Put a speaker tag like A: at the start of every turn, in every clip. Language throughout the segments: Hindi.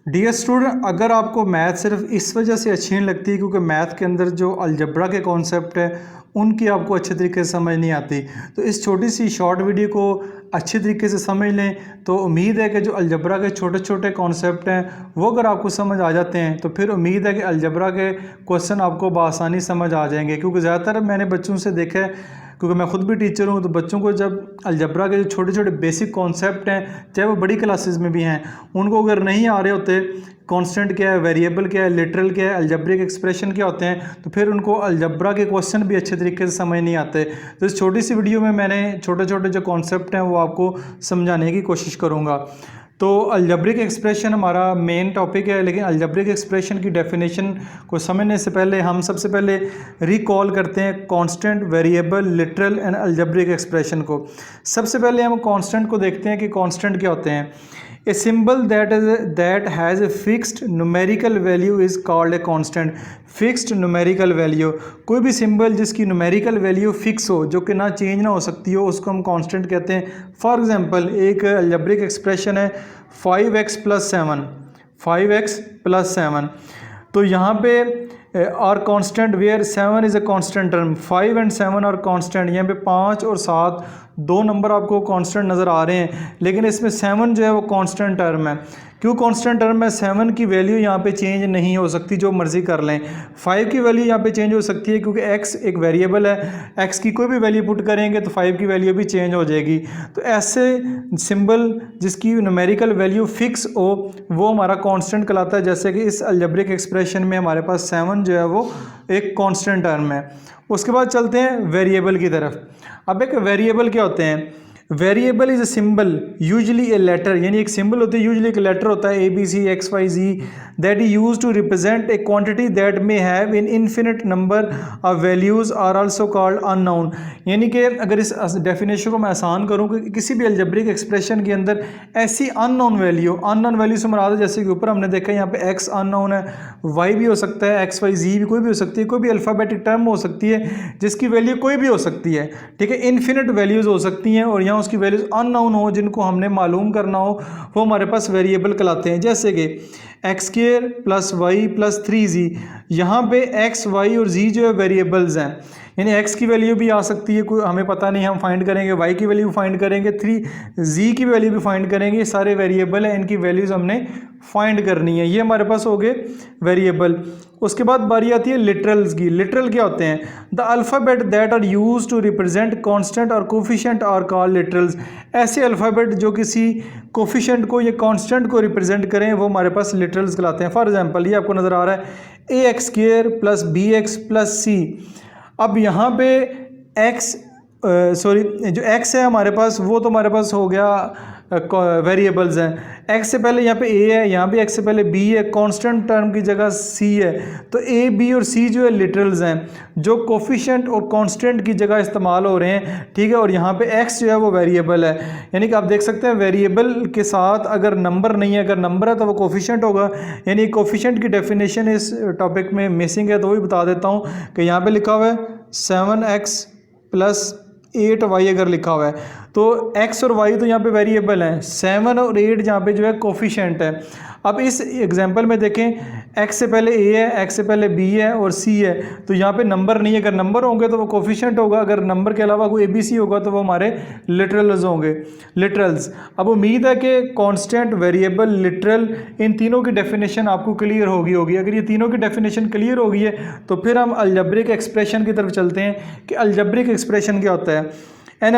A: डियर स्टूडेंट, अगर आपको मैथ सिर्फ इस वजह से अच्छी नहीं लगती क्योंकि मैथ के अंदर जो अलजब्रा के कॉन्सेप्ट है उनकी आपको अच्छे तरीके से समझ नहीं आती, तो इस छोटी सी शॉर्ट वीडियो को अच्छे तरीके से समझ लें तो उम्मीद है कि जो अलजब्रा के छोटे छोटे कॉन्सेप्ट हैं वो अगर आपको समझ आ जाते हैं तो फिर उम्मीद है कि अलजब्रा के क्वेश्चन आपको बआसानी समझ आ जाएंगे। क्योंकि ज़्यादातर मैंने बच्चों से देखा है, क्योंकि मैं खुद भी टीचर हूँ, तो बच्चों को जब अलजब्रा के जो छोटे छोटे बेसिक कॉन्सेप्ट हैं, चाहे वो बड़ी क्लासेस में भी हैं, उनको अगर नहीं आ रहे होते, कांस्टेंट क्या है, वेरिएबल क्या है, लिटरल क्या है, अलजब्रिक एक्सप्रेशन क्या होते हैं, तो फिर उनको अलजब्रा के क्वेश्चन भी अच्छे तरीके से समझ नहीं आते। तो इस छोटी सी वीडियो में मैंने छोटे छोटे जो कॉन्सेप्ट हैं वो आपको समझाने की कोशिश करूँगा। तो अलजब्रिक एक्सप्रेशन हमारा मेन टॉपिक है, लेकिन अलजब्रिक एक्सप्रेशन की डेफिनेशन को समझने से पहले हम सबसे पहले रिकॉल करते हैं constant, variable, literal and algebraic expression को। सबसे पहले हम कांस्टेंट को देखते हैं कि कांस्टेंट क्या होते हैं। A symbol that has a fixed numerical value is called a constant. Fixed numerical value, कोई भी सिंबल जिसकी न्यूमेरिकल वैल्यू फिक्स हो, जो कि ना चेंज ना हो सकती हो, उसको हम कांस्टेंट कहते हैं। फॉर एग्जांपल एक अलजब्रिक एक्सप्रेशन है 5x + 7, 5x + 7। तो यहाँ पे are constant where 7 is a constant term, 5 and 7 are constant. यहाँ पे 5 और 7 दो नंबर आपको कांस्टेंट नज़र आ रहे हैं, लेकिन इसमें 7 जो है वो कांस्टेंट टर्म है। क्यों कांस्टेंट टर्म है? 7 की वैल्यू यहाँ पे चेंज नहीं हो सकती, जो मर्जी कर लें। 5 की वैल्यू यहाँ पे चेंज हो सकती है क्योंकि x एक वेरिएबल है, x की कोई भी वैल्यू पुट करेंगे तो 5 की वैल्यू भी चेंज हो जाएगी। तो ऐसे सिंबल जिसकी न्यूमेरिकल वैल्यू फिक्स हो वो हमारा कांस्टेंट कहलाता है। जैसे कि इस अलजब्रिक एक्सप्रेशन में हमारे पास 7 जो है वो एक कांस्टेंट टर्म है। उसके बाद चलते हैं वेरिएबल की तरफ। अब एक वेरिएबल क्या होते हैं? Variable is a symbol usually a letter, यानी एक सिंबल होती है, यूजली एक लेटर होता है ABC XYZ that is use to represent a quantity that may have in infinite number of values are also called unknown. यानी कि अगर इस डेफिनेशन को मैं आसान करूँ कि किसी भी अलजब्रिक एक्सप्रेशन के अंदर ऐसी अननोन वैल्यू से मुराद है, जैसे कि ऊपर हमने देखा यहाँ पे x अननोन है, y भी हो सकता है, XYZ भी कोई भी हो सकती है, कोई भी अल्फ़ाबेटिक टर्म हो सकती है जिसकी वैल्यू कोई भी हो सकती है, ठीक है। इनफिनिट वैल्यूज़ हो सकती हैं और यहाँ उसकी वैल्यूज़ अननोन हो, जिनको हमने मालूम करना हो, वो हमारे पास वेरिएबल कहलाते हैं। जैसे कि x² + y + 3z, यहाँ पे x, y और z जो है वेरिएबल्स हैं, यानी x की वैल्यू भी आ सकती है, कोई हमें पता नहीं, हम फाइंड करेंगे, y की वैल्यू फाइंड करेंगे, 3z की वैल्यू भी फाइंड करेंगे। ये सारे वेरिएबल हैं, इनकी वैल्यूज़ हमने फाइंड करनी है। ये हमारे पास हो गए वेरिएबल। उसके बाद बारी आती है लिटरल्स की। लिटरल क्या होते हैं? The alphabet that are use to represent constant और कोफिशिएंट आर कॉल्ड लिटरल्स। ऐसे अल्फ़ाबेट जो किसी कोफिशिएंट को या कांस्टेंट को रिप्रेजेंट करें वो हमारे पास लिटरल्स कहलाते हैं। फॉर एग्जांपल ये आपको नज़र आ रहा है ax² + bx + c। अब यहाँ पे जो x है हमारे पास, वो तो हमारे पास हो गया वेरिएबल्स हैं। x से पहले यहाँ पे a है, यहाँ भी x से पहले b है, कांस्टेंट टर्म की जगह c है, तो a, b और c जो है लिटरल्स हैं, जो कोफिशिएंट और कांस्टेंट की जगह इस्तेमाल हो रहे हैं, ठीक है। और यहाँ पे x जो है वो वेरिएबल है, यानी कि आप देख सकते हैं वेरिएबल के साथ अगर नंबर नहीं है, अगर नंबर है तो वो कोफिशिएंट होगा। यानी कोफिशिएंट की डेफिनेशन इस टॉपिक में मिसिंग है, तो वही बता देता हूँ कि यहाँ पर लिखा हुआ है 7x + 8y अगर लिखा हुआ है तो x और y तो यहाँ पे वेरिएबल हैं, 7 और 8 यहाँ पे जो है कोफिशिएंट है। अब इस एग्जांपल में देखें x से पहले a है, x से पहले b है और c है, तो यहाँ पे नंबर नहीं है। अगर नंबर होंगे तो वो कोफिशिएंट होगा, अगर नंबर के अलावा कोई ABC होगा तो वो हमारे लिटरल्स होंगे, लिटरल्स। अब उम्मीद है कि कांस्टेंट, वेरिएबल, लिटरल, इन तीनों की डेफिनेशन आपको क्लियर होगी। अगर ये तीनों की डेफिनेशन क्लियर हो गई है तो फिर हम अलजब्रिक एक्सप्रेशन की तरफ चलते हैं कि अलजब्रिक एक्सप्रेशन क्या होता है। An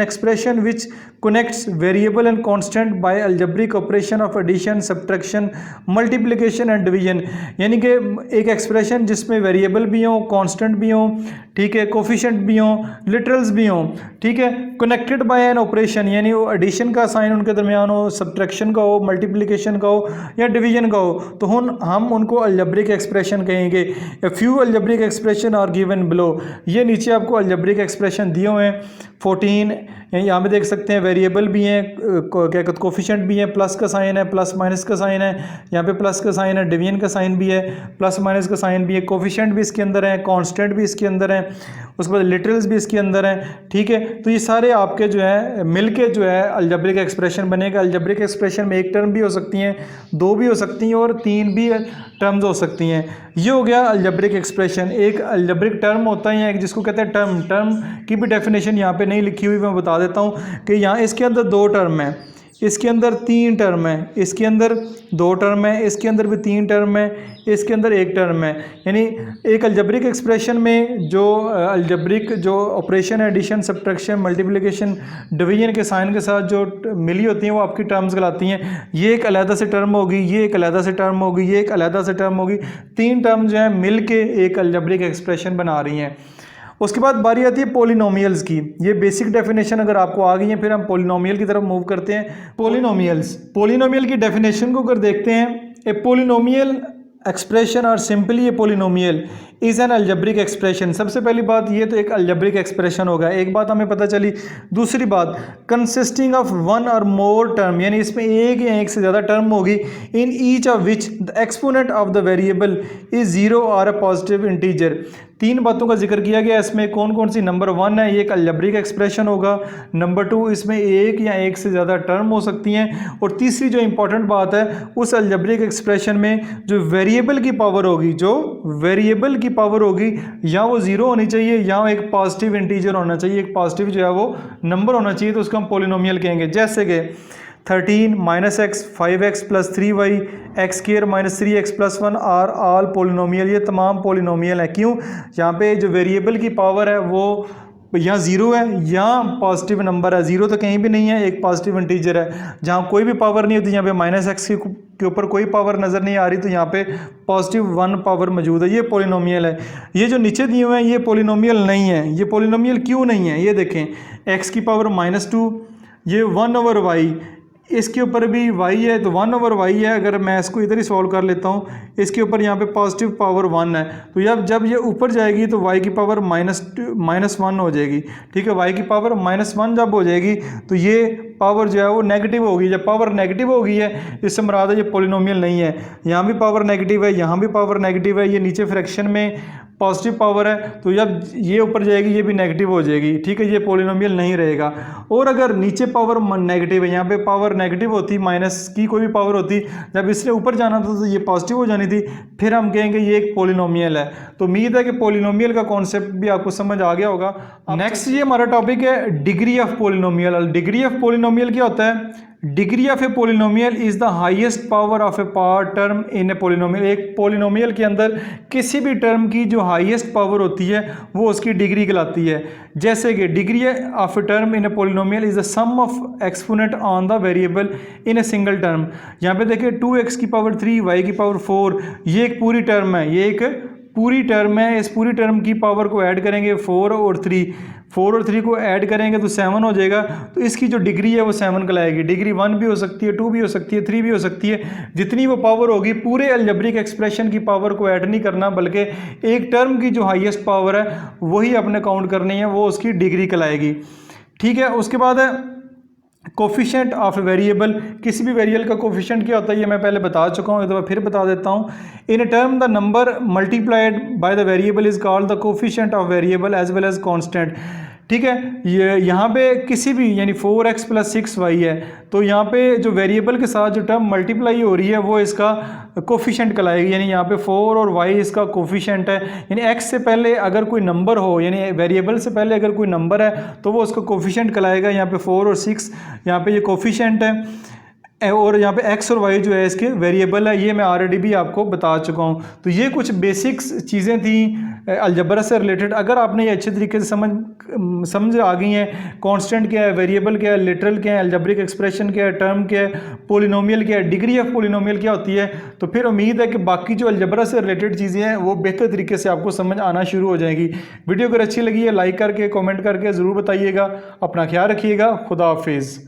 A: expression which connects variable and constant by algebraic operation of addition, subtraction, multiplication and division। यानी कि एक एक्सप्रेशन जिसमें वेरिएबल भी हो, कांस्टेंट भी हो, ठीक है, कोफिशिएंट भी हो, लिटरल्स भी हो, ठीक है, कनेक्टेड बाय एन ऑपरेशन, यानी वो एडिशन का साइन उनके दरमियान हो, सब्ट्रैक्शन का हो, मल्टीप्लिकेशन का हो या डिवीजन का हो, तो हम उनको अलजब्रिक एक्सप्रेशन कहेंगे। A few algebraic expression are given below. ये नीचे आपको अलजब्रिक एक्सप्रेशन दिए हुए हैं। 14, यहाँ पे देख सकते हैं वेरिएबल भी हैं, क्या कहते हैं कोफिशिएंट भी है, प्लस का साइन है, प्लस माइनस का साइन है, यहाँ पे प्लस का साइन है, डिवीजन का साइन भी है, प्लस माइनस का साइन भी है, कोफिशिएंट भी इसके अंदर है, कांस्टेंट भी इसके अंदर है, उसके बाद लिटरल्स भी इसके अंदर हैं। ठीक है, तो ये सारे आपके जो है मिलके जो है अलजेब्रिक एक्सप्रेशन बनेगा। अलजेब्रिक एक्सप्रेशन में एक टर्म भी हो सकती हैं, दो भी हो सकती हैं और तीन भी टर्म्स हो सकती हैं। ये हो गया अलजेब्रिक एक्सप्रेशन। एक अलजेब्रिक टर्म होता है, एक जिसको कहते हैं टर्म। टर्म की भी डेफिनेशन यहाँ पे नहीं लिखी हुई, मैं बता देता हूँ कि यहाँ इसके अंदर दो टर्म है, इसके अंदर तीन टर्म है, इसके अंदर दो टर्म है, इसके अंदर भी तीन टर्म है, इसके अंदर एक टर्म है। यानी एक अलजेब्रिक एक्सप्रेशन में जो अलजेब्रिक जो ऑपरेशन है, एडिशन, सब्ट्रैक्शन, मल्टीप्लिकेशन, डिवीजन के साइन के साथ जो मिली होती हैं वो आपकी टर्म्स कहलाती हैं। ये एक अलहदा से टर्म होगी, ये एक अलहदा से टर्म होगी, ये एक अलहदा से टर्म होगी। तीन टर्म जो है मिल के एक अलजेब्रिक एक्सप्रेशन बना रही हैं। उसके बाद बारी आती है पोलिनोमियल्स की। ये बेसिक डेफिनेशन अगर आपको आ गई है, फिर हम पोलिनोमियल की तरफ मूव करते हैं। पोलिनोमियल की डेफिनेशन को अगर देखते हैं, ए पोलिनोमियल एक्सप्रेशन और simply A polynomial is an algebraic expression. सबसे पहली बात ये तो एक अलजेब्रिक एक्सप्रेशन होगा, एक बात हमें पता चली। दूसरी बात, कंसिस्टिंग ऑफ वन और मोर टर्म, यानी इसमें एक या एक से ज़्यादा टर्म होगी, in each of which the exponent of the variable is zero और अ पॉजिटिव इंटीजर। तीन बातों का जिक्र किया गया इसमें। कौन कौन सी? नंबर वन है, ये एक अलजेब्रिक एक्सप्रेशन होगा। नंबर टू, इसमें एक या एक से ज़्यादा टर्म हो सकती हैं। और तीसरी जो इंपॉर्टेंट बात है, उस अलजेब्रिक एक्सप्रेशन में जो वेरिएबल की पावर होगी, जो वेरिएबल की पावर होगी, या वो जीरो होनी चाहिए या एक पॉजिटिव इंटीजर होना चाहिए, एक पॉजिटिव जो है वो नंबर होना चाहिए, तो उसको हम पोलिनोमियल कहेंगे। जैसे कि 13 - x 5x + 3y x square - 3x + 1 are all polynomial. ये तमाम पोलिनोमियल है। क्यों? यहाँ पे जो वेरिएबल की पावर है वो यहाँ ज़ीरो है या पॉजिटिव नंबर है। ज़ीरो तो कहीं भी नहीं है, एक पॉजिटिव इंटीजर है। जहाँ कोई भी पावर नहीं होती, यहाँ पे -x के ऊपर कोई पावर नज़र नहीं आ रही, तो यहाँ पे +1 पावर मौजूद है। ये पोलिनोमियल है। ये जो नीचे दिए हुए हैं ये पोलिनोमियल नहीं है। ये पोलिनोमियल क्यों नहीं है? ये देखें, x की पावर -2, ये 1/y, इसके ऊपर भी y है तो 1/y है। अगर मैं इसको इधर ही सॉल्व कर लेता हूँ, इसके ऊपर यहाँ पे पॉजिटिव पावर 1 है, तो जब ये ऊपर जाएगी तो y की पावर -1 हो जाएगी। ठीक है, y की पावर -1 जब हो जाएगी तो ये पावर जो है वो नेगेटिव होगी। जब पावर नेगेटिव हो गई है, इससे मुराद है ये पोलिनोमियल नहीं है। यहाँ भी पावर नेगेटिव है, यहाँ भी पावर नेगेटिव है, ये नीचे फ्रैक्शन में पॉजिटिव पावर है, तो जब ये ऊपर जाएगी ये भी नेगेटिव हो जाएगी। ठीक है, ये पोलिनोमियल नहीं रहेगा। और अगर नीचे पावर नेगेटिव है, यहाँ पे पावर नेगेटिव होती, माइनस की कोई भी पावर होती, जब इसने ऊपर जाना था तो ये पॉजिटिव हो जानी थी, फिर हम कहेंगे ये एक पोलिनोमियल है। तो उम्मीद है कि पोलिनोमियल का कॉन्सेप्ट भी आपको समझ आ गया होगा। नेक्स्ट ये हमारा टॉपिक है degree of polynomial. Degree of polynomial क्या होता है? Degree of A polynomial is the highest power of A power term in a polynomial. एक पोलिनोमियल के अंदर किसी भी टर्म की जो हाईएस्ट पावर होती है वो उसकी डिग्री कहलाती है। जैसे कि degree of a term in a polynomial is the sum of exponent on the variable in a single term. यहाँ पे देखिए 2x की पावर 3, y की पावर 4, ये एक पूरी टर्म है, ये एक पूरी टर्म है। इस पूरी टर्म की पावर को ऐड करेंगे 4 और 3 को ऐड करेंगे तो 7 हो जाएगा। तो इसकी जो डिग्री है वो 7 कहलाएगी। डिग्री 1 भी हो सकती है, 2 भी हो सकती है, 3 भी हो सकती है। जितनी वो पावर होगी, पूरे अलजेब्रिक एक्सप्रेशन की पावर को ऐड नहीं करना, बल्कि एक टर्म की जो हाईएस्ट पावर है वही अपने काउंट करनी है, वो उसकी डिग्री कहलाएगी। ठीक है, उसके बाद है कोफिशिएंट ऑफ वेरिएबल। किसी भी वेरिएबल का कोफिशिएंट क्या होता है ये मैं पहले बता चुका हूँ, एक दफ़ा फिर बता देता हूँ। In a term the number multiplied by the variable is called the coefficient of variable as well as constant. ठीक है, ये यहाँ पे किसी भी यानी 4x + 6y है, तो यहाँ पे जो वेरिएबल के साथ जो टर्म मल्टीप्लाई हो रही है वो इसका कोफिशिएंट कहलाएगी। यानी यहाँ पे 4 और y इसका कोफिशिएंट है। यानी x से पहले अगर कोई नंबर हो, यानी वेरिएबल से पहले अगर कोई नंबर है तो वो उसका कोफिशिएंट कहलाएगा। यहाँ पे 4 और 6 यहाँ पे ये कोफिशिएंट है, और यहाँ पे x और y जो है इसके वेरिएबल है। ये मैं ऑलरेडी भी आपको बता चुका हूँ। तो ये कुछ बेसिक्स चीज़ें थी अलजबरा से रिलेटेड। अगर आपने ये अच्छे तरीके से समझ आ गई हैं, कांस्टेंट क्या है, वेरिएबल क्या है, लिटरल क्या है, अलजेब्रिक एक्सप्रेशन क्या है, टर्म क्या है, पोलिनोमियल क्या है, डिग्री ऑफ पोलिनोमियल क्या होती है, तो फिर उम्मीद है कि बाकी जो अलजबरा से रिलेटेड चीज़ें हैं वो बेहतर तरीके से आपको समझ आना शुरू हो जाएंगी। वीडियो अगर अच्छी लगी है लाइक करके, कॉमेंट करके ज़रूर बताइएगा। अपना ख्याल रखिएगा। खुदा हाफिज़।